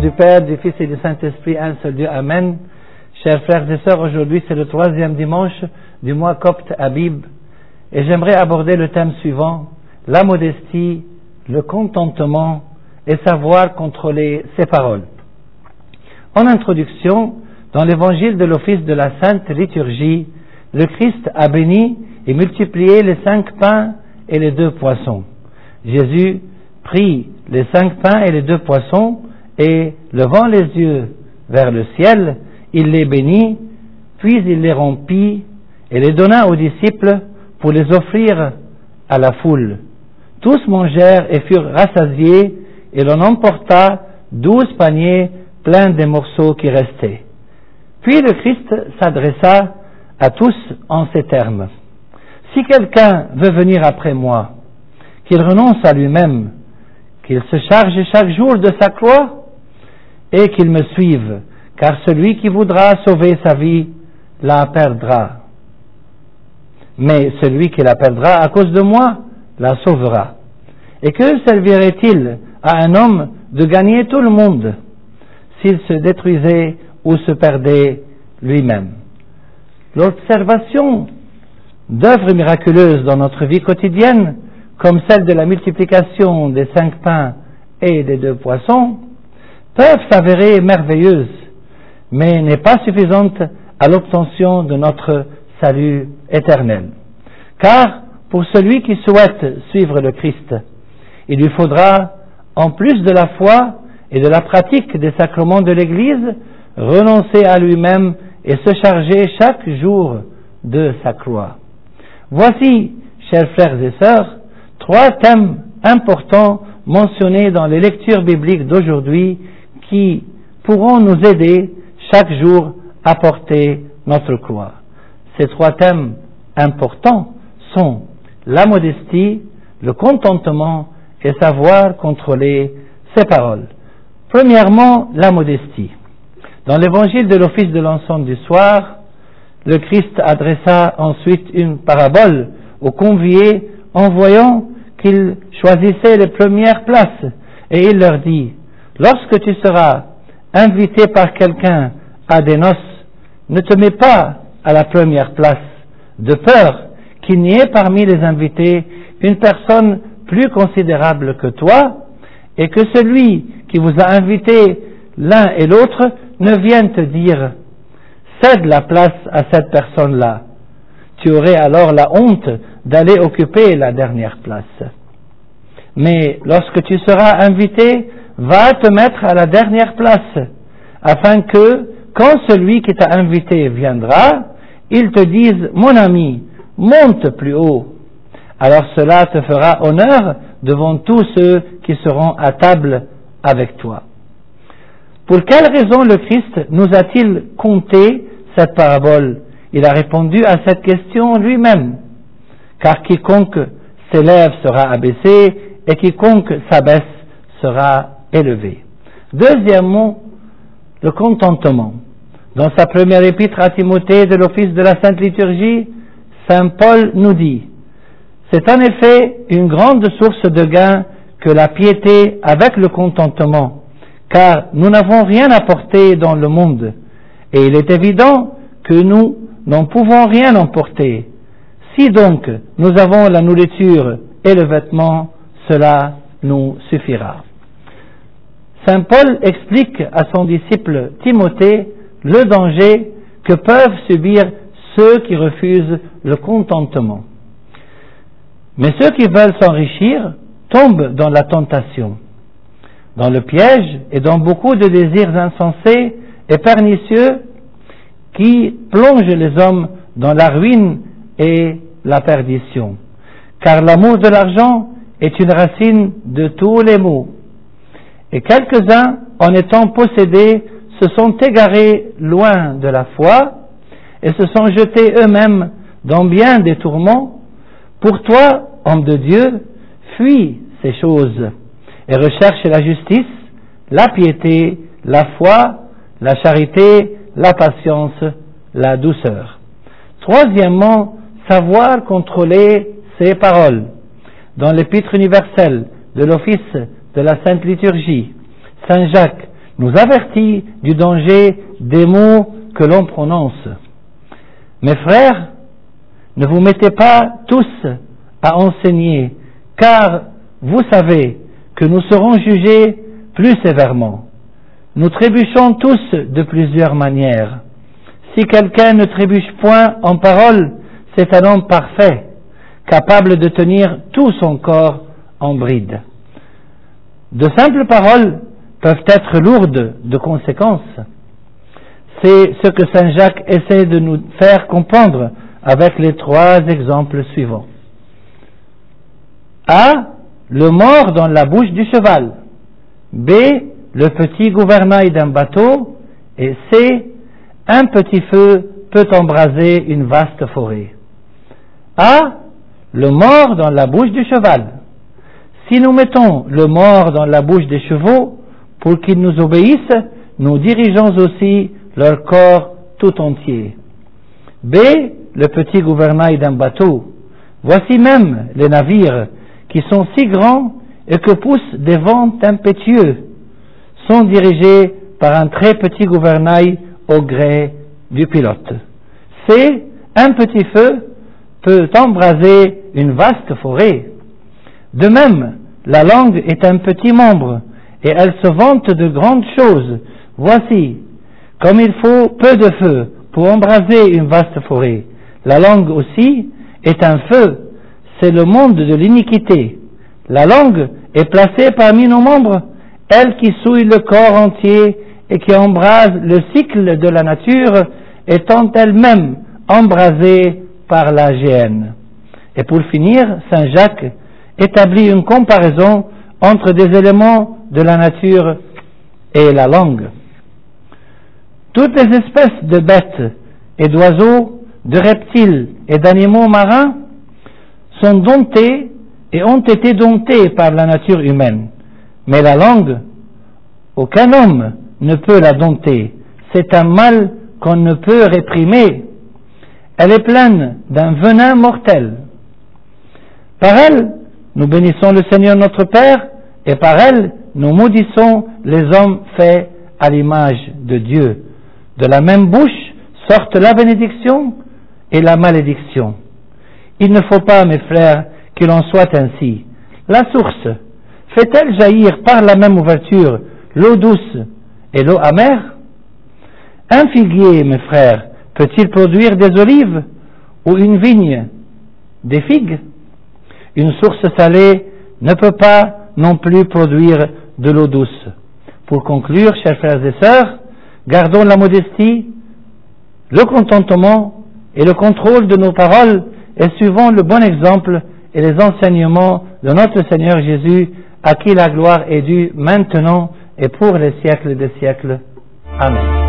du Père, du Fils et du Saint-Esprit, un seul Dieu, Amen. Chers frères et sœurs, aujourd'hui c'est le 3e dimanche du mois copte Abib, et j'aimerais aborder le thème suivant, la modestie, le contentement et savoir contrôler ses paroles. En introduction, dans l'évangile de l'office de la Sainte Liturgie, le Christ a béni et multiplié les 5 pains et les 2 poissons. Jésus prit les 5 pains et les 2 poissons et, levant les yeux vers le ciel, il les bénit, puis il les rompit et les donna aux disciples pour les offrir à la foule. Tous mangèrent et furent rassasiés, et l'on emporta 12 paniers pleins des morceaux qui restaient. Puis le Christ s'adressa à tous en ces termes. Si quelqu'un veut venir après moi, qu'il renonce à lui-même, qu'il se charge chaque jour de sa croix, et qu'il me suive, car celui qui voudra sauver sa vie la perdra. Mais celui qui la perdra à cause de moi la sauvera. Et que servirait-il à un homme de gagner tout le monde s'il se détruisait ou se perdait lui-même? L'observation d'œuvres miraculeuses dans notre vie quotidienne, comme celle de la multiplication des 5 pains et des 2 poissons, peuvent s'avérer merveilleuses, mais n'est pas suffisante à l'obtention de notre salut éternel. Car pour celui qui souhaite suivre le Christ, il lui faudra, en plus de la foi et de la pratique des sacrements de l'Église, renoncer à lui-même et se charger chaque jour de sa croix. Voici, chers frères et sœurs, 3 thèmes importants mentionnés dans les lectures bibliques d'aujourd'hui qui pourront nous aider chaque jour à porter notre croix. Ces 3 thèmes importants sont la modestie, le contentement et savoir contrôler ses paroles. Premièrement, la modestie. Dans l'évangile de l'office de l'encens du soir, le Christ adressa ensuite une parabole aux conviés en voyant qu'ils choisissaient les premières places, et il leur dit: lorsque tu seras invité par quelqu'un à des noces, ne te mets pas à la première place, de peur qu'il n'y ait parmi les invités une personne plus considérable que toi, et que celui qui vous a invité l'un et l'autre ne vienne te dire: cède la place à cette personne-là. Tu aurais alors la honte d'aller occuper la dernière place. Mais lorsque tu seras invité, va te mettre à la dernière place, afin que, quand celui qui t'a invité viendra, il te dise: mon ami, monte plus haut. Alors cela te fera honneur devant tous ceux qui seront à table avec toi. Pour quelle raison le Christ nous a-t-il conté cette parabole? Il a répondu à cette question lui-même. Car quiconque s'élève sera abaissé, et quiconque s'abaisse sera élevé. Deuxièmement, le contentement. Dans sa première épître à Timothée de l'office de la Sainte Liturgie, Saint Paul nous dit: c'est en effet une grande source de gain que la piété avec le contentement, car nous n'avons rien apporté dans le monde, et il est évident que nous n'en pouvons rien emporter. Si donc nous avons la nourriture et le vêtement, cela nous suffira. Saint Paul explique à son disciple Timothée le danger que peuvent subir ceux qui refusent le contentement. Mais ceux qui veulent s'enrichir tombent dans la tentation, dans le piège et dans beaucoup de désirs insensés et pernicieux qui plongent les hommes dans la ruine et la perdition. Car l'amour de l'argent est une racine de tous les maux. Et quelques-uns, en étant possédés, se sont égarés loin de la foi et se sont jetés eux-mêmes dans bien des tourments. Pour toi, homme de Dieu, fuis ces choses et recherche la justice, la piété, la foi, la charité, la patience, la douceur. Troisièmement, savoir contrôler ses paroles. Dans l'épître universelle de l'office de la Sainte Liturgie, Saint Jacques nous avertit du danger des mots que l'on prononce. Mes frères, ne vous mettez pas tous à enseigner, car vous savez que nous serons jugés plus sévèrement. Nous trébuchons tous de plusieurs manières. Si quelqu'un ne trébuche point en parole, c'est un homme parfait, capable de tenir tout son corps en bride. De simples paroles peuvent être lourdes de conséquences. C'est ce que saint Jacques essaie de nous faire comprendre avec les 3 exemples suivants. A. Le mort dans la bouche du cheval. B. Le petit gouvernail d'un bateau. Et C. Un petit feu peut embraser une vaste forêt. A. Le mort dans la bouche du cheval. Si nous mettons le mort dans la bouche des chevaux pour qu'ils nous obéissent, nous dirigeons aussi leur corps tout entier. B. Le petit gouvernail d'un bateau. Voici même les navires qui sont si grands et que poussent des vents impétueux, sont dirigés par un très petit gouvernail au gré du pilote. C. Un petit feu peut embraser une vaste forêt. De même, la langue est un petit membre et elle se vante de grandes choses. Voici, comme il faut peu de feu pour embraser une vaste forêt, la langue aussi est un feu, c'est le monde de l'iniquité. La langue est placée parmi nos membres, elle qui souille le corps entier et qui embrase le cycle de la nature, étant elle-même embrasée par la géhenne. Et pour finir, saint Jacques établit une comparaison entre des éléments de la nature et la langue. Toutes les espèces de bêtes et d'oiseaux, de reptiles et d'animaux marins sont domptés et ont été domptés par la nature humaine. Mais la langue, aucun homme ne peut la dompter. C'est un mal qu'on ne peut réprimer. Elle est pleine d'un venin mortel. Par elle, nous bénissons le Seigneur notre Père, et par elle, nous maudissons les hommes faits à l'image de Dieu. De la même bouche sortent la bénédiction et la malédiction. Il ne faut pas, mes frères, qu'il en soit ainsi. La source fait-elle jaillir par la même ouverture l'eau douce et l'eau amère? Un figuier, mes frères, peut-il produire des olives, ou une vigne des figues? Une source salée ne peut pas non plus produire de l'eau douce. Pour conclure, chers frères et sœurs, gardons la modestie, le contentement et le contrôle de nos paroles et suivons le bon exemple et les enseignements de notre Seigneur Jésus, à qui la gloire est due maintenant et pour les siècles des siècles. Amen.